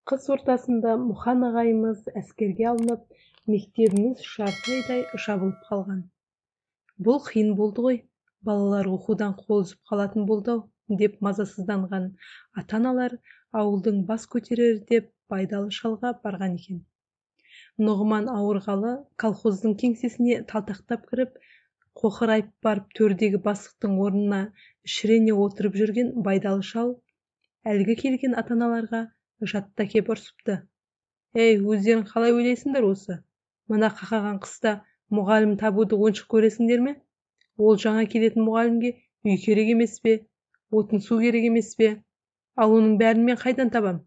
Қыс ортасында Мұхан ағайымыз әскерге алынып, мектебіміз жарты айдай жабылып қалған. Бұл қиын болды ғой, балалар оқудан қол үзіп қалатын болды ау деп мазасызданған ата-аналар ауылдың бас көтерері деп Байдалы шалға барған екен. Нұғыман ауырғалы колхоздың кеңсесіне талтақтап кіріп, қоқырайып барып төрдегі бастықтың орнына шірене отырып жүрген Байдалы шал әлгі келген ата-аналарға жатта кеп ұрсыпты. Ей, өздерің қалай ойлайсыңдар осы? Мына қақаған қыста мұғалім табуды оншық көресіңдер ме? Ол жаңа келетін мұғалімге үй керек емес пе? Отын су керек емес пе? Ал оның бәрін мен қайдан табам?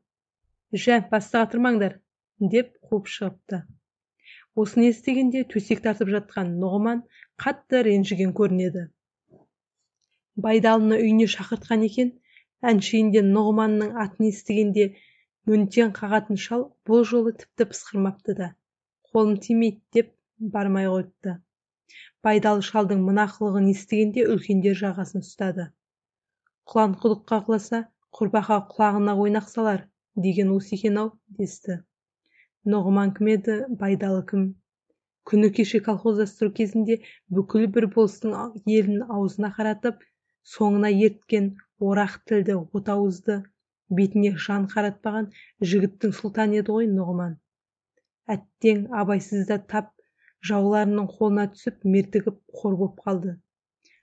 Жә, бастыға тұрмаңдар, деп қуып шығыпты. Осыны естігенде төсек тартып жатқан Нұғыман қатты ренжіген көрінеді. Байдалыны үйіне шақыртқан екен, әншейінде Нұғыманның атын естігенде мөнтен қағатын шал бұл жолы тіпті пысқырмапты да, қолым тимейді деп бармай қойыпты. Байдалы шалдың мына қылығын естігенде үлкендер жағасын ұстады. Құлан құдыққа құласа, құрбақа құлағына ойнақ салар деген осы екен-ау десті. Нұғыман кім еді, Байдалы кім? Күні кеше колхоздастыру кезінде бүкіл бір болыстың елін аузына қаратып, соңына ерткен орақ тілді, отауызды, бетіне жан қаратпаған жігіттің сұлтаны еді ғой Нұғыман. Әттең абайсызда тап жауларының қолына түсіп мертігіп қор боп қалды.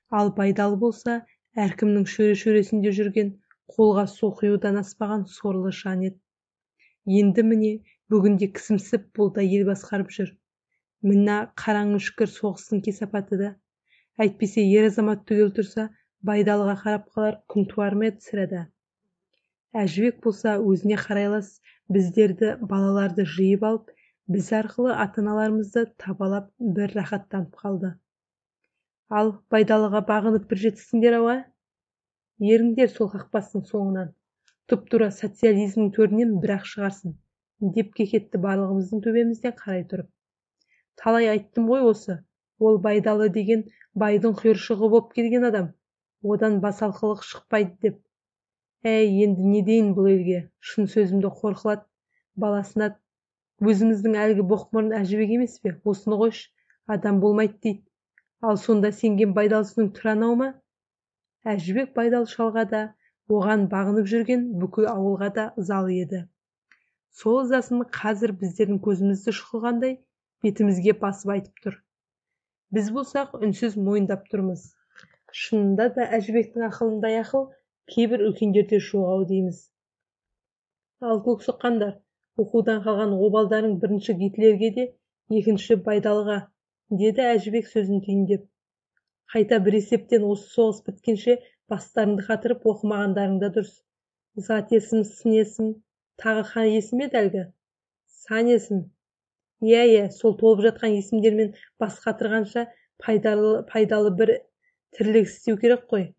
Ал Байдалы болса, әркімнің шөре-шөресінде жүрген, қолға су құюдан аспаған сорлы жан еді. Енді міне бүгінде кісімсіп бұл да ел басқарып жүр. Мына қараң үшкір соғыстың кесапаты да. Әйтпесе ер азамат түгел тұрса, Байдалыға қарап қалар күн туар ма еді сірәда. Әжібек болса өзіне қарайлас біздерді, балаларды жиып алып, біз арқылы ата-аналарымызды табалап бір рахаттанып қалды. Ал Байдалыға бағынып бір жетсіңдер ау? Еріңдер сол қақпастың соңынан. Тұп-тура социализмнің төрінен бір-ақ шығарсын, деп кекетті барлығымыздың төбемізден қарай тұрып. Талай айттым ғой осы, ол Байдалы деген байдың құйыршығы боп келген адам, одан басалқылық шықпайды деп. Әй, енді не дейін бұл елге, шын сөзімді қор қылады, баласына. Өзіміздің әлгі боқмұрын Әжібек емес пе, осыны қойш, адам болмайды дейді. Ал сонда сенген Байдалысының түрі анау ма? Әжібек Байдалы шалға да, оған бағынып жүрген бүкіл ауылға да ызалы еді. Сол ызасын қазір біздердің көзімізді шұқығандай бетімізге басып айтып тұр. Біз болсақ үнсіз мойындап тұрмыз. Шынында да Әжібектің ақылындай ақыл кейбір үлкендерде жоқ ау дейміз. Ал көксоққандар, оқудан қалған обалдарың бірінші Гитлерге де, екінші Байдалыға, деді Әжібек сөзін түйіндеп. Қайта бір есептен осы соғыс біткенше бастарыңды қатырып оқымағандарыңда дұрыс. Зат есім, сын есім, тағы қан есім еді әлгі? Сан есім. Иә, сол толып жатқан есімдермен бас қатырғанша пайдалы бір тірлік істеу керек қой.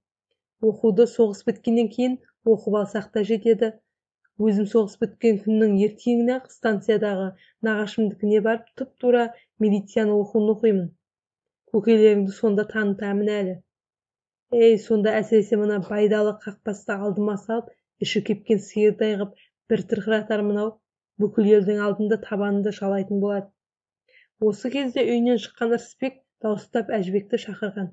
Оқуды соғыс біткеннен кейін оқып алсақ та жетеді. Өзім соғыс біткен күннің ертеңіне-ақ станциядағы нағашымдікіне барып тұп-тура медицина оқуын оқимын. Көкелеріңді сонда танытамын әлі. Ей, сонда әсіресе мына Байдалы қақпасты алдыма салып, іші кепкен сиырдай ғып бір тырқыратар мынау, бүкіл елдің алдында табанында жалайтын болады. Осы кезде үйінен шыққан Ырысбек дауыстап Әжібекті шақырған.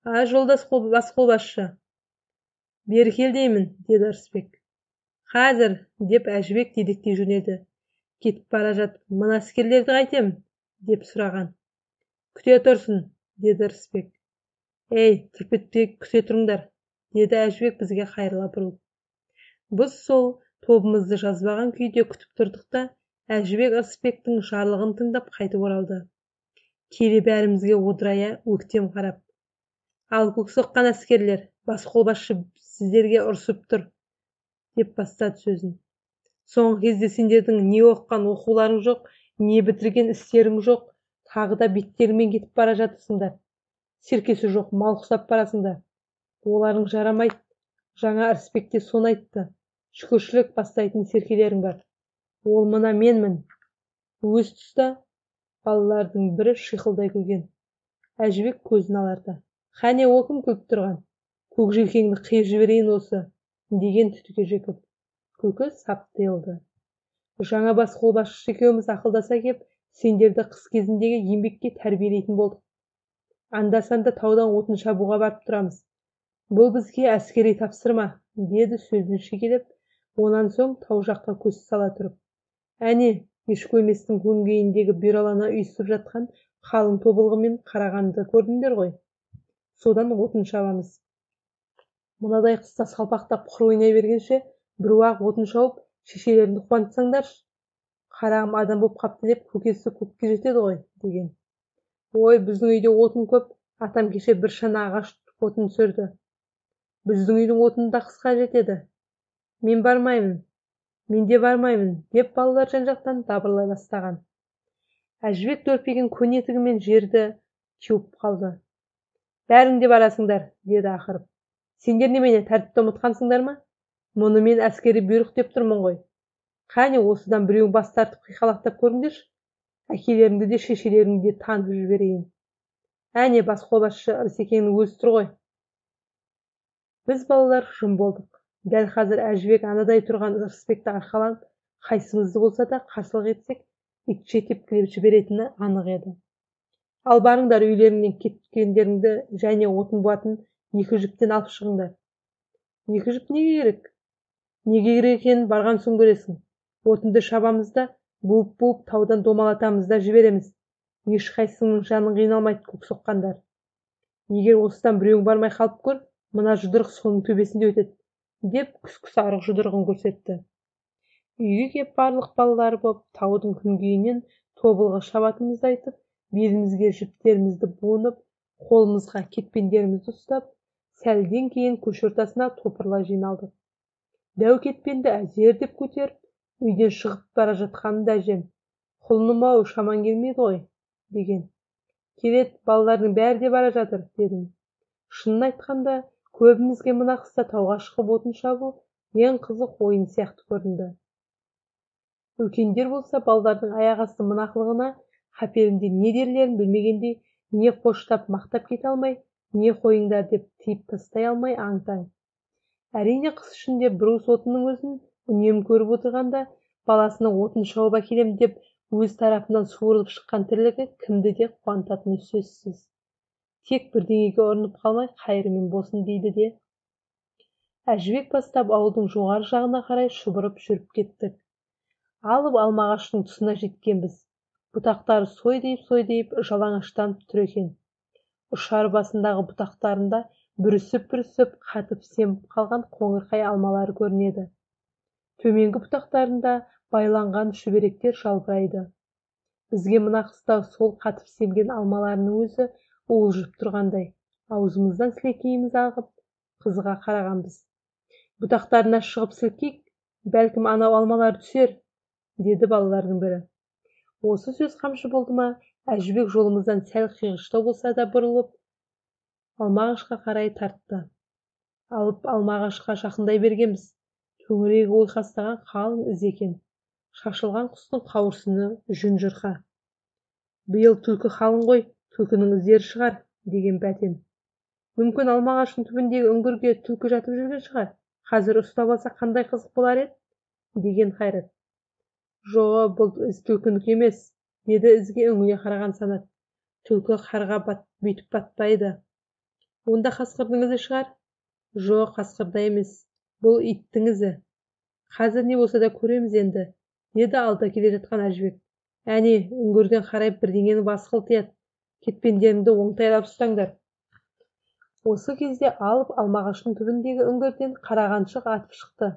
Жолдас бас қолбасшы. Бері кел деймін, деді Ырысбек. Қазір, деп Әжібек дедектей жөнелді. Кетіп бара жатып, мына әскерлерді қайтем, деп сұраған. Күте тұрсын, деді Ырысбек. Ей, түрпетпей күте тұрыңдар, деді Әжібек бізге қайырыла бұрылып. Біз сол тобымызды жазбаған күйде күтіп тұрдық та, Әжібек Ырысбектің жарлығын тыңдап қайтып оралды. Келе бәрімізге одырая өктем қарап. Ал көксоққан әскерлер, бас қолбасшы сіздерге ұрсып тұр, деп бастады сөзін. Соңғы кезде сендердің не оққан оқуларың жоқ, не бітірген істерің жоқ, тағы да беттеріңмен кетіп бара жатырсыңдар. Серкесі жоқ, мал құсап барасыңдар. Оларың жарамайды. Жаңа Ырысбек те соны айтты. Шүкіршілік бастайтын серкелерің бар. Ол мына менмін. Өз тұста балалардың бірі шиқылдай күлген. Әжібек көзін аларды. Қане о кім күліп тұрған? Көк желкеңді қиып жіберейін осы, деген түтіге жекіп. Көкі сап тиылды. Жаңа бас қолбасшы екеуміз ақылдаса кеп, сендерді қыс кезіндегі еңбекке тәрбиелейтін болдық. Анда-санда таудан отын шабуға барып тұрамыз. Бұл бізге әскери тапсырма, деді сөзін шегелеп, онан соң тау жаққа көз сала тұрып. Әне, ешкөлместің өңгейіндегі бұйралана үйісіп жатқан қалың тобылғымен қарағанды көрдіңдер ғой. Содан отын шабамыз. Мынадай қыста салпақтап құр ойнай бергенше, бір уақ отын шауып, шешелеріңді қуантсаңдаршы. Қарағым адам боп қапты деп көкесі көкке жетеді ғой, деген. Ой, біздің үйде отын көп, атам кеше бір шана ағаш отын түсірді. Біздің үйдің отыны да қысқа жетеді. Мен де бармаймын, деп балалар жан-жақтан дабырлай бастаған. Әжібек дөрпеген көне етігімен жерді теуіп қалды. Бәрің де барасыңдар, деді ақырып. Сендер немене тәртіпті ұмытқансыңдар ма? Мұны мен әскери бұйрық деп тұрмын ғой. Қане, осыдан біреуің бас тартып қиқалақтап көріңдерші. Әкелеріңді де шешелеріңді де танып жіберейін. Әне, бас қолбасшы Ырсекеңнің өзі тұр ғой. Біз балалар жым болдық. Дәл қазір Әжібек анадай тұрған Ырысбекті арқаланып, қайсымызды болса да қарсылық етсек, итше тепкілеп жіберетіні анық еді. Ал барыңдар, үйлеріңнен кеткендеріңді және отын буатын 2 жіптен алып шығыңдар. 2 жіп неге керек? Неге керек екенін барған соң көресің. Отынды шабамыз да, буып таудан домалатамыз да жібереміз. Ешқайсыңның жаның қиналмайды, көк соққандар. Егер осыдан біреуің бармай қалып көр, мына жұдырық соның төбесінде өтеді, деп күс-күс арық жұдырығын көрсетті. Үйге кеп барлық балалар боп, таудың күнгейінен тобылғы шабатымызды айтып, белімізге жіптерімізді буынып, қолымызға кетпендерімізді ұстап, сәлден кейін көш ортасына топырлай жиналдық. Дәу кетпенді әзер деп көтеріп, үйден шығып бара жатқанында әжем, құлыным-ау, шаман келмейді ғой, деген. Келет, балалардың бәрі де бара жатыр, дедім. Шынын айтқанда, көбімізге мына қыста тауға шығып отын шабу ең қызық ойын сияқты көрінді. Үлкендер болса, балалардың аяқ асты мына қылығына қаперінде не дерлерін білмегендей, не қоштап мақтап кете алмай, не қойыңдар деп тиіп тастай алмай аң-таң. Әрине, қыс ішінде бір уыс отынның өзін үнемі көріп отырғанда, баласының отын шауып әкелем деп өз тарапынан суырылып шыққан тірлігі кімді де қуантатыны сөзсіз. Тек бірдеңеге ұрынып қалмай қайырымен болсын дейді де. Әжібек бастап ауылдың жоғары жағына қарай шұбырып жүріп кеттік. Алып алмағаштың тұсына жеткенбіз. Бұтақтары сойдайып жалаңаштанып тұр екен. Ұшар басындағы бұтақтарында бүрісіп қатып семіп қалған қоңырқай алмалары көрінеді. Төменгі бұтақтарында байланған шүберектер жалбырайды. Бізге мына қыста сол қатып семген алмаларының өзі уылжып тұрғандай, аузымыздан сілекейіміз ағып, қызыға қарағанбыз. Бұтақтарына шығып сілкейік, бәлкім анау алмалар түсер, деді балалардың бірі. Осы сөз қамшы болды ма, Әжібек жолымыздан сәл қиғыштау болса да бұрылып, алмағашқа қарай тартты. Алып алмағашқа жақындай бергенбіз. Төңірегі ойқастаған қалың із екен. Шашылған құстың қауырсыны жүн жырқа. Биыл түлкі қалың ғой, түлкінің іздері шығар, деген бәтен. Мүмкін алмағаштың түбіндегі үңгірге түлкі жатып жүрген шығар. Қазір ұстап алса қандай қызық болар еді, деген Қайрат. Жоға, бұл із түлкінікі емес, деді ізге үңіле қараған Санат. Түлкі қарға бүйтіп батпайды. Онда қасқырдың ізі шығар? Жоқ, қасқырда емес. Бұл иттің ізі. Қазір не болса да көреміз енді, деді алда келе жатқан Әжібек. Әне, үңгірден қарай бірдеңені басы қылтияды. Кетпендеріңді оңтайлап ұстаңдар. Осы кезде алып алмағаштың түбіндегі үңгірден қарағаншық атып шықты.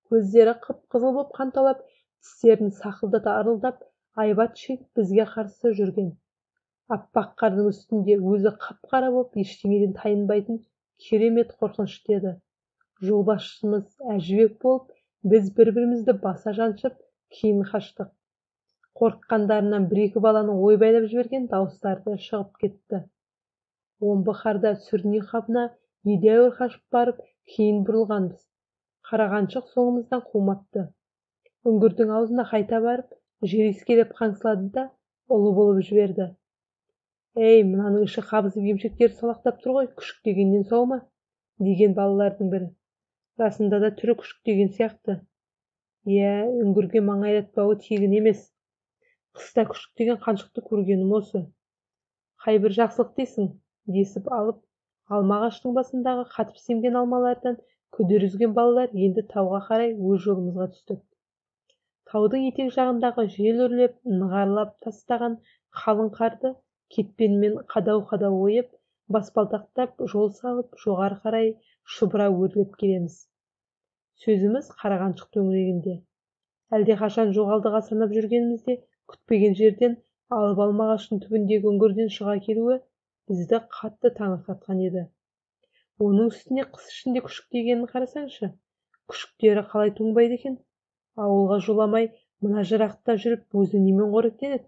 Көздері қып-қызыл боп қанталап, тістерін сақылдата арылдап, айбат шегіп бізге қарсы жүрген. Аппақ қардың үстінде өзі қап-қара боп ештеңеден тайынбайтын керемет қорқынышты еді. Жолбасшымыз Әжібек болып, біз бір-бірімізді баса жаншып, кейін қаштық. Қорыққандарынан бір-екі баланың ойбайлап жіберген дауыстары шығып кетті. Омбы қарда сүріне қабына едәуір қашып барып, кейін бұрылғанбыз. Қарағаншық соңымыздан қумапты. Үңгірдің аузына қайта барып, жер иіскелеп қаңсылады да, ұлы болып жіберді. Ей, мынаның іші қабызып емшектері салақтап тұр ғой, күшік дегеннен сау ма? Деген балалардың бірі. Расында да түрі күшік деген сияқты. Иә, үңгірге маңайлатпауы тегін емес. Қыста күшік деген қаншықты көргенім осы. Қай бір жақсылық дейсің, десіп алып, алма ағаштың басындағы қатып семген алмалардан күдер үзген балалар енді тауға қарай өз жолымызға түстік. Таудың етек жағындағы жел үрлеп, нығарлап тастаған қалың қарды кетпенмен қадау-қадау ойып, баспалдақтап жол салып, жоғары қарай шұбыра өрлеп келеміз. Сөзіміз Қарағаншық төңірегінде. Әлдеқашан жоғалдыға санап жүргенімізде күтпеген жерден алып алма ағашының түбіндегі үңгірден шыға келуі бізді қатты таңырқатқан еді. Оның үстіне қыс ішінде күшік дегенін қарасаңшы, күшіктері қалай тоңбайды екен? Ауылға жоламай мына жырақта жүріп өзі немен қоректенеді?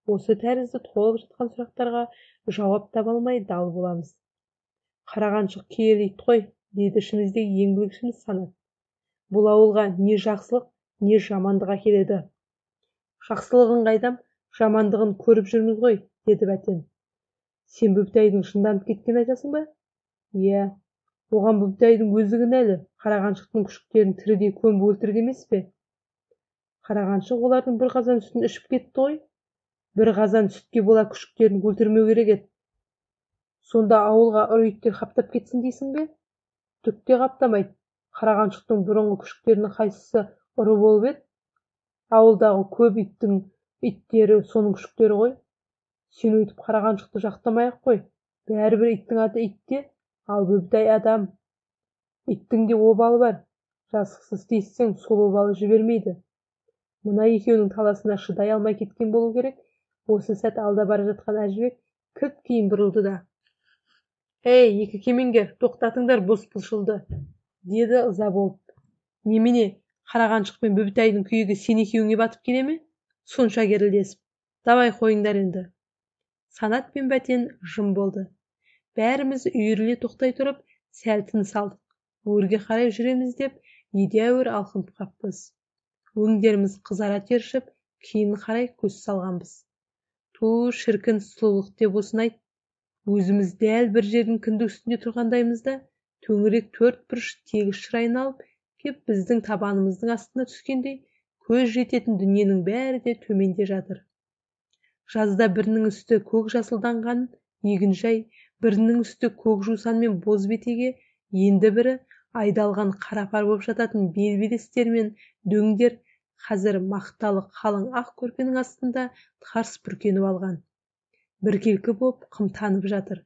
Осы тәрізді толып жатқан сұрақтарға жауап таба алмай дал боламыз. Қарағаншық киелі ит қой, деді ішіміздегі ең білгішіміз Санат. Бұл ауылға не жақсылық, не жамандық әкеледі. Жақсылығын қайдам, жамандығын көріп жүрміз ғой, деді Бәтен. Сен Бүптайдың шынданып кеткен айтасың ба? Иә, оған Бүптайдың өзі кінәлі, Қарағаншықтың күшіктерін тірідей көміп өлтірді емес пе? Қарағаншық олардың бір қазан сүтін ішіп кетті ғой. Бір қазан сүтке бола күшіктерін өлтірмеу керек еді. Сонда ауылға ұры иттер қаптап кетсін дейсің бе? Түк те қаптамайды. Қарағаншықтың бұрынғы күшіктерінің қайсысы ұры болып еді? Ауылдағы көп иттері соның күшіктері ғой. Сен өйтіп Қарағаншықты жақтамай-ақ қой. Бәрібір иттің аты итте, ал Бүптай адам. Иттің де обалы бар. Жазықсыз тиіссең, сол обалы жібермейді. Мына екеуінің таласына шыдай алмай кеткен болу керек. Осы сәт алда бара жатқан Әжібек кілт кейін бұрылды да: «Ей, екі кемеңгер, тоқтатыңдар бос пұлшылды», деді ыза болып. «Немене, Қарағаншық пен Бүптайдың күйігі сен екеуіңе батып келе ме? Сонша керілдесіп. Давай қойыңдар енді». Санат пен Бәтен жым болды. Бәріміз үйіріле тоқтай тұрып, сәл тыныс алдық. Өрге қарай жүреміз деп, едәуір алқынып қаппыз. Өңдеріміз қызара тершіп, кейін қарай көз салғанбыз. Ту, шіркін, сұлулық деп осыны айт. Өзіміз дәл бір жердің кіндік үстінде тұрғандаймыз да, төңірек төрт бұрыш тегіс шырайын алып кеп біздің табанымыздың астына түскендей, көз жететін дүниенің бәрі де төменде жатыр. Жазда бірінің үсті көк жасылданған егінжай, бірінің үсті көк жусан мен боз бетеге, енді бірі айдалған қарапар боп жататын белбелестер мен дөңдер қазір мақталы қалың ақ көрпенің астында тарс бүркеніп алған. Біркелкі боп қымтанып жатыр.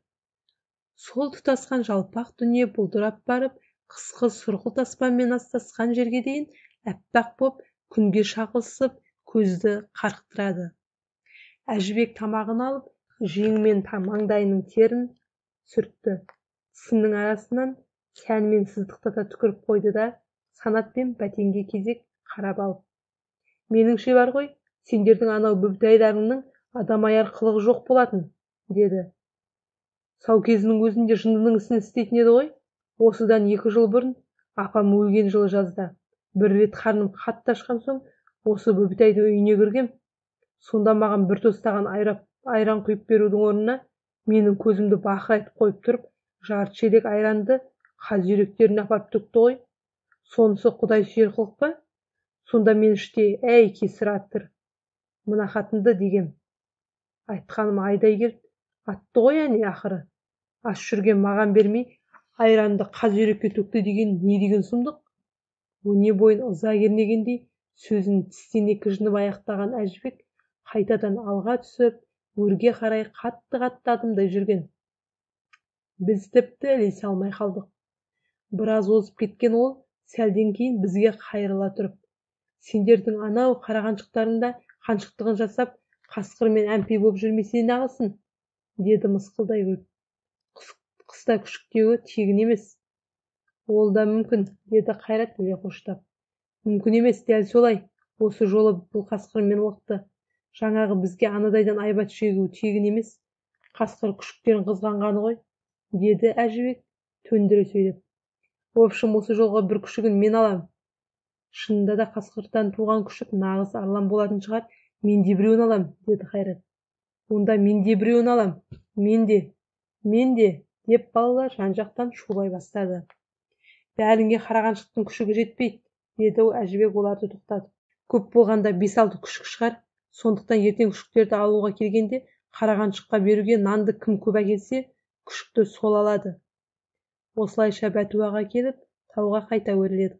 Сол тұтасқан жалпақ дүние бұлдырап барып, қысқы сұрғылт аспанмен астасқан жерге дейін әппақ боп күнге шағылысып көзді қарықтырады. Әжібек тамағын алып, жеңімен маңдайының терін сүртті. Тісінің арасынан сәнмен сыздықтата түкіріп қойды да, Санат пен Бәтенге кезек қарап алып: «Меніңше бар ғой, сендердің анау Бүптайдарыңның адам аяр қылығы жоқ болатын», деді. «Сау кезінің өзінде жындының ісін істейтін еді ғой. Осыдан 2 жыл бұрын, апам өлген жылы жазда, бір рет қарным қатты ашқан соң, осы Бүптайдың үйіне кіргем. Сонда маған бір тостаған айран құйып берудің орнына, менің көзімді бақырайтып қойып тұрып, жарты шелек айранды қаз үйректеріне апарып төкті ғой. Сонысы Құдай сүйер қылық па? Сонда мен іште, әй кесір аттыр, мына қатынды дегем. Айтқаным айдай келіп, атты ғой әне ақыры. Аш жүрген маған бермей, айранды қаз үйрекке төкті деген не деген сұмдық?» Өне бойын ыза кернегендей сөзін тістене кіжініп аяқтаған Әжібек қайтадан алға түсіп, өрге қарай қатты-қатты адымдай жүрген. Біз тіпті ілесе алмай қалдық. Біраз озып кеткен ол, сәлден кейін бізге қайрыла тұрып: «Сендердің анау Қарағаншықтарында қаншықтығын жасап, қасқырмен әмпей боп жүрмесе нағылсын», деді мысқылдай күліп. «Қыста күшіктеуі тегін емес». «Ол да мүмкін», деді Қайрат іле қоштап. «Мүмкін емес, дәл солай. Осы жолы бұл қасқырмен лықты. Жаңағы бізге анадайдан айбат шегуі тегін емес. Қасқыр күшіктерін қызғанғаны ғой», деді Әжібек төндіре сөйлеп. «В общем, осы жолға бір күшігін мен алам». «Шынында да қасқырдан туған күшік нағыз арлан болатын шығар. Мен де біреуін алам», деді Қайрат. «Онда мен де біреуін алам. Мен де, деп балалар жан-жақтан шулай бастады. «Бәріңе Қарағаншықтың күшігі жетпейді. деді әжібек оларды тоқтатып. Көп болғанда 5-6 күшік шығар. Сондықтан ертең күшіктерді алуға келгенде қарағаншыққа беруге нанды кім көп әкелсе, күшікті сол алады. Осылайша бәтуаға келіп, тауға қайта өрледік.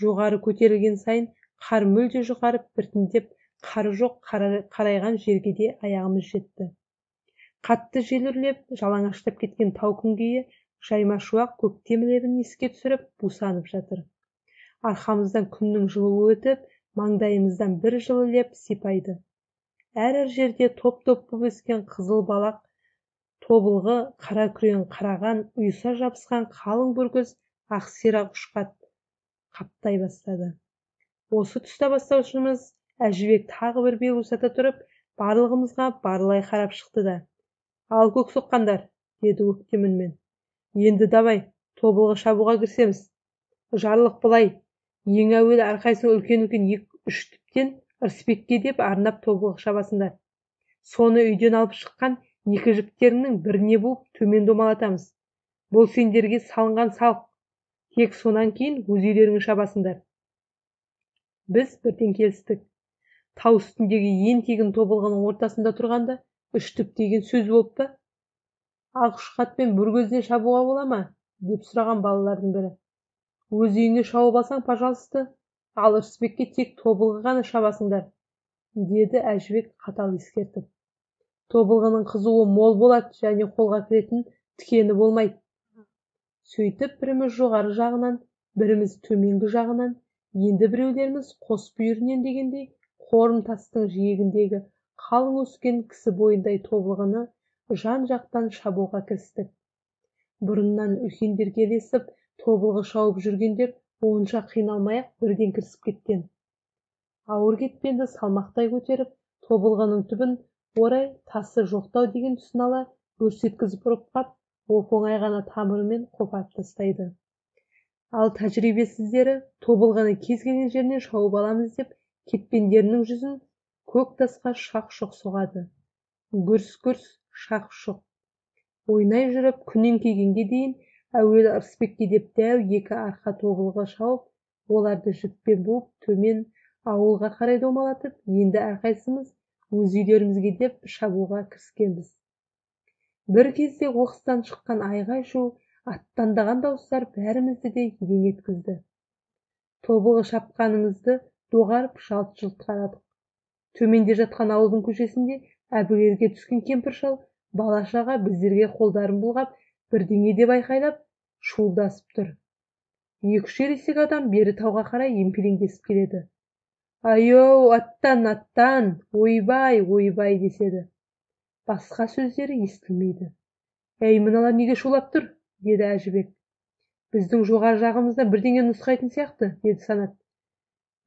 Жоғары көтерілген сайын қар мүлде жұқарып, біртіндеп қары жоқ қарайған жерге де аяғымыз жетті. Қатты жел үрлеп, жалаңаштап кеткен тау күнгейі жайма-шуақ көктем лебін еске түсіріп бусанып жатыр. Арқамыздан күннің жылуы өтіп, маңдайымыздан бір жылы леп сипайды. Әр жерде топ-топ болып өскен қызыл балақ, тобылғы, қара күрең қараған, ұйыса жабысқан қалың бүркіс ақ сирақ ұшқат қаптай бастады. Осы тұста бастаушымыз Әжібек тағы бір бел усата тұрып, барлығымызға барлай қарап шықты да: «Ал көк соққандар», деді өктем үнмен. «Енді давай, тобылғы шабуға кірісеміз. Жарлық былай, ең әуелі әрқайсың үлкен-үлкен 2-3 түптен ырысбекке деп арнап тобылғы шабасыңдар. Соны үйден алып шыққан 2 жіптеріңнің біріне буып төмен домалатамыз. Бұл сендерге салынған салық. Тек сонан кейін өз үйлеріңе шабасыңдар». Біз бірден келістік. Тау үстіндегі ең тегін тобылғының ортасында тұрғанда 3 түп деген сөз болып па? «Ақ ұшқатпен бір көзден шабуға бола ма?» деп сұраған балалардың бірі. «Өз үйіңе шауып алсаң, пожалуйста, ал ырысбекке тек тобылғы ғана шабасыңдар», деді Әжібек қатал ескертіп. «Тобылғының қызуы мол болады және қолға кіретін тікені болмайды». Сөйтіп біріміз жоғары жағынан, біріміз төменгі жағынан, енді біреулеріміз қос бүйірінен дегендей қорым тастың жиегіндегі қалың өскен кісі бойындай тобылғыны жан-жақтан шабуға кірістік. Бұрыннан үлкендерге ілесіп тобылғы шауып жүргендер онша қиналмай-ақ бірден кірісіп кеткен. Ауыр кетпенді салмақтай көтеріп, тобылғының түбін орай тасы жоқтау деген тұсын ала көрсеткізіп ұрып қап, оп-оңай ғана тамырымен қопарып тастайды. Ал тәжірибесіздері тобылғаны кез келген жерінен шауып аламыз деп кетпендерінің жүзін көк тасқа шақ-шұқ соғады. Гүрс-гүрс шақ-шұқ. Ойнай жүріп күн еңкейгенге дейін әуелі ырысбекке деп дәу 2 арқа тобылғы шауып, оларды жіппен буып төмен ауылға қарай домалатып, енді әрқайсымыз өз үйлерімізге деп шабуға кіріскенбіз. Бір кезде оқыстан шыққан айғай-шу, аттандаған дауыстар бәрімізді де елең еткізді. Тобылғы шапқанымызды доғарып жалт-жұлт қарадық. Төменде жатқан ауылдың көшесінде әбігерге түскен кемпір-шал бала-шаға біздерге қолдарын бұлғап, бірдеңе деп айқайлап, шуылдасып тұр. 2-3 ересек адам бері тауға қарай емпелеңдесіп келеді. «Айоу, аттан, аттан, ойбай, ойбай» деседі. Басқа сөздері естілмейді. «Әй, мыналар неге шулап тұр?» деді Әжібек. «Біздің жоғары жағымыздан бірдеңе нұсқайтын сияқты», деді Санат.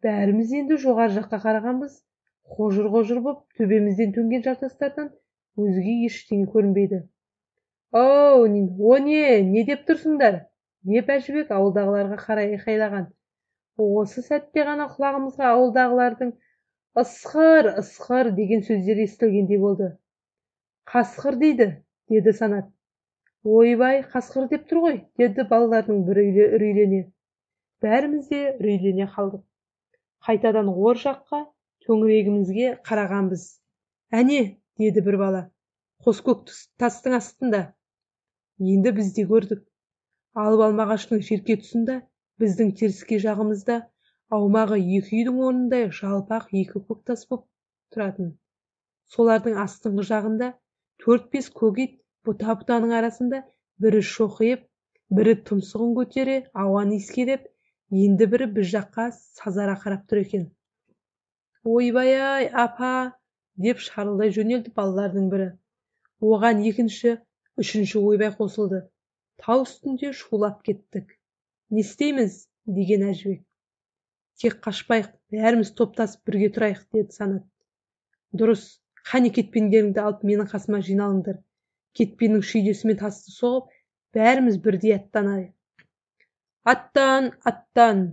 Бәріміз енді жоғары жаққа қарағанбыз. Қожыр-қожыр боп төбемізден төнген жартастардан өзге ештеңе көрінбейді. «Оу, о не деп тұрсыңдар?» деп Әжібек ауылдағыларға қарай айқайлаған. Осы сәтте ғана құлағымызға ауылдағылардың «Ысқыр, ысқыр» деген сөздері естілгендей болды. «Қасқыр дейді», деді Санат. «Ойбай, қасқыр деп тұр ғой», деді балалардың бірі үрейлене. Бәріміз де үрейлене қалдық. Қайтадан ор жаққа төңірегімізге қарағанбыз. «Әне», деді бір бала, «қос көк тастың астында». Енді біз де көрдік. Алып алмағаштың жерке тұсында, біздің теріскей жағымызда, аумағы 2 үйдің орнындай жалпақ 2 көк тас боп тұратын. Солардың астыңғы жағында 4-5 көк ит бұта-бұтаның арасында бірі шоқиып, бірі тұмсығын көтере ауаны иіскелеп, енді бірі біз жаққа сазара қарап тұр екен. «Ойбай-ай, апа!» деп шарылдай жөнелді балалардың бірі. Оған екінші, үшінші ойбай қосылды. Тау үстінде шулап кеттік. «Не істейміз?» деген Әжібек. «Тек қашпайық, бәріміз топтасып бірге тұрайық», деді Санат. «Дұрыс, қане кетпендеріңді алып менің қасыма жиналыңдар. Кетпеннің шүйдесімен тасты соғып, бәріміз бірдей аттанайық». «Аттан, аттан!»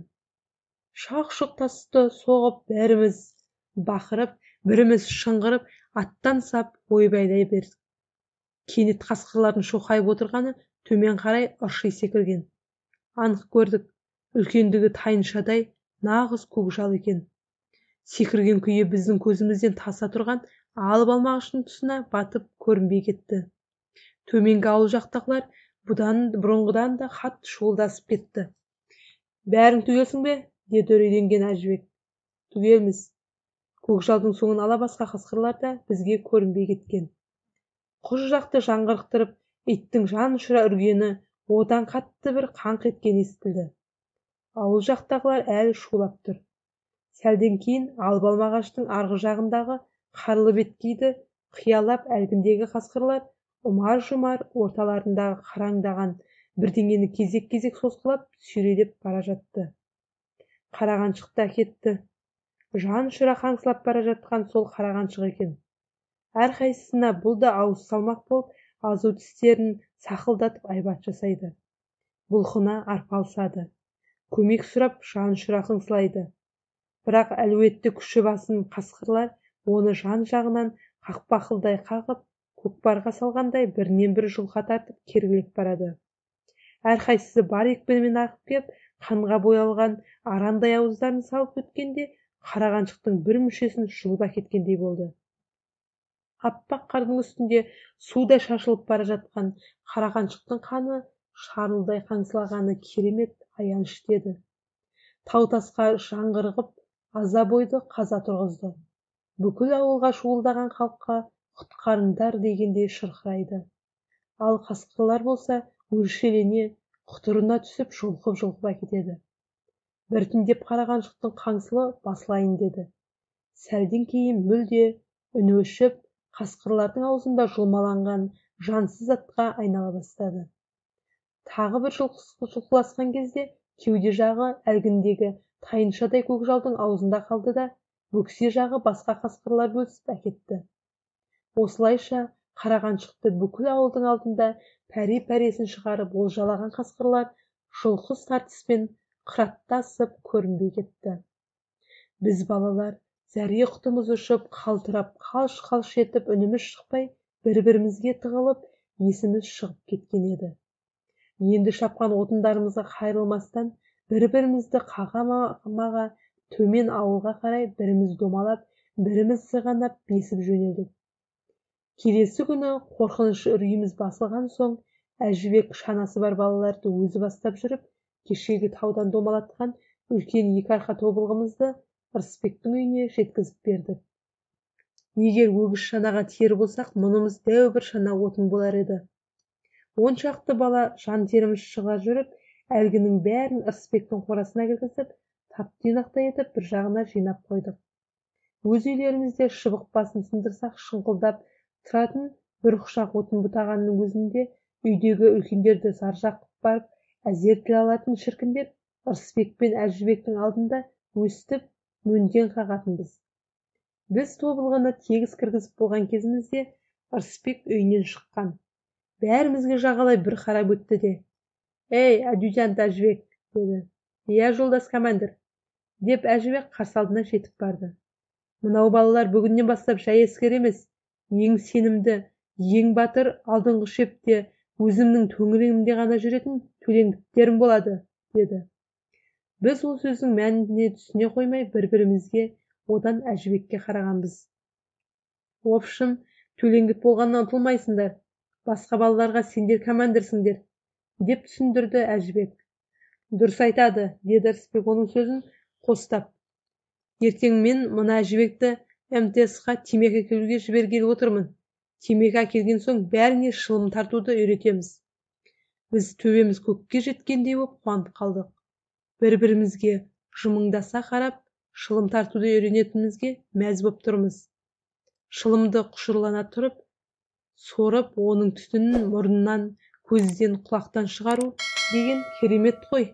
Шақ-шұқ тасты соғып, бәріміз бақырып, біріміз шыңғырып, аттан сап ойбайлай бердік. Кенет қасқырлардың шоқайып отырғаны төмен қарай ырши секірген. Анық көрдік, үлкендігі тайыншадай, нағыз көкжал екен. Секірген күйі біздің көзімізден таса тұрған алып алмағыштың тұсына батып көрінбей кетті. Төменгі ауыл жақтағылар бұдан бұрынғыдан да қатты шуылдасып кетті. Бәрің түгелсің бе? Деді үрейленген Әжібек. Түгелміз. Көкжалдың соңын ала басқа қасқырлар да бізге көрінбей кеткен. Құз жақты жаңғырықтырып, иттің жан ұшыра үргені, одан қатты бір қаңқ еткен естілді. Ауыл жақтағылар әлі шулап тұр. Сәлден кейін алып алмағаштың арғы жағындағы қарлы беткейді қиялап әлгіндегі қасқырлар ұмар-жұмар орталарындағы қараңдаған бірдеңені кезек-кезек созғылап сүйрелеп бара жатты. Қарағаншық та кетті. Жан ұшыра қаңсылап бара жатқан сол қарағаншық екен. Әрқайсысына бұл да ауыз салмақ болып, азу тістерін сақылдатып айбат жасайды. Бұлқына арпалысады. Көмек сұрап жан ұшыра қыңсылайды. Бірақ әлуетті күші басын қасқырлар оны жан жағынан қақпақылдай қағып, көкпарға салғандай бірінен бірі жұлқа тартып кергілеп барады. Әрқайсысы бар екпінімен ағып кеп, қанға боялған арандай ауыздарын салып өткенде, қарағаншықтың бір мүшесін жұлып әкеткендей болды. Аппақ қардың үстінде судай шашылып бара жатқан қарағаншықтың қаны шарылдай қаңсылағаны керемет аянышты еді. Тау-тасқа жаңғырығып, аза бойды қаза тұрғызды. Бүкіл ауылға шуылдаған халыққа құтқарыңдар дегендей шырқырайды. Ал қасқырлар болса өршелене, құтырына түсіп жұлқып әкетеді. Біртіндеп қарағаншықтың қаңсылы басылайын деді. Сәлден кейін мүлде үні өшіп, қасқырлардың аузында жұлмаланған жансыз затқа айнала бастады. Тағы бір жұлқыласқан кезде кеуде жағы әлгіндегі тайыншадай көкжалдың аузында қалды да, бөксе жағы басқа қасқырлар бөлісіп әкетті. Осылайша қарағаншықты бүкіл ауылдың алдында пәре-пәресін шығарып олжалаған қасқырлар жұлқыс тартыспен қыраттасып көрінбей кетті. Біз балалар зәре-құтымыз ұшып, қалтырап, қалш-қалш етіп үніміз шықпай, бір-бірімізге тығылып, есіміз шығып кеткен еді. Енді шапқан отындарымызға қайрылмастан, бір-бірімізді қаға-маға төмен ауылға қарай біріміз домалап, біріміз сырғанап бесіп жөнелдік. Келесі күні қорқыныш үрейіміз басылған соң, Әжібек шанасы бар балаларды өзі бастап жүріп, кешегі таудан домалатқан үлкен екі арқа тобылғымызды Ырысбектің үйіне жеткізіп берді. Егер өгіз шанаға тер болсақ, мұнымыз дәу бір шана отын болар еді. 10 шақты бала жан теріміз шыға жүріп, әлгінің бәрін Ырысбектің қорасына кіргізіп, тап-тұйнақтай етіп бір жағына жинап қойдық. Өз үйлерімізде шыбық басын сындырсақ шыңқылдап тұратын бір құшақ отын бұтағанның өзінде үйдегі үлкендерді заржақ барып әзер тіл алатын шіркіндер Ырысбек пен Әжібектің алдында өстіп мөңкен қағатынбыз. Біз тобылғыны тегіс кіргізіп болған кезімізде Ырысбек үйінен шыққан. Бәрімізге жағалай бір қарап өтті де: «Ей, адъютант Әжібек!» деді. «Иә, жолдас командир!» деп Әжібек қарсы алдына жетіп барды. «Мынау балалар бүгіннен бастап жай әскер емес, ең сенімді, ең батыр алдыңғы шепте өзімнің төңірегімде ғана жүретін төлеңгіттерім болады», деді. Біз ол сөздің мәніне түсіне қоймай бір-бірімізге, одан Әжібекке қарағанбыз. «Общым, төлеңгіт болғаннан ұтылмайсыңдар, басқа балаларға сендер командирсіңдер», деп түсіндірді Әжібек. «Дұрыс айтады», деді Ырысбек оның сөзін қостап. «Ертең мен мына Әжібекті МТС-қа темекі әкелуге жібергелі отырмын. Темекі әкелген соң бәріне шылым тартуды үйретеміз». Біз төбеміз көкке жеткендей боп қуанып қалдық. Бір-бірімізге жымыңдаса қарап, шылым тартуды үйренетінімізге мәз боп тұрмыз. Шылымды құшырлана тұрып, сорып, оның түтінін мұрыннан, көзден, құлақтан шығару деген керемет қой.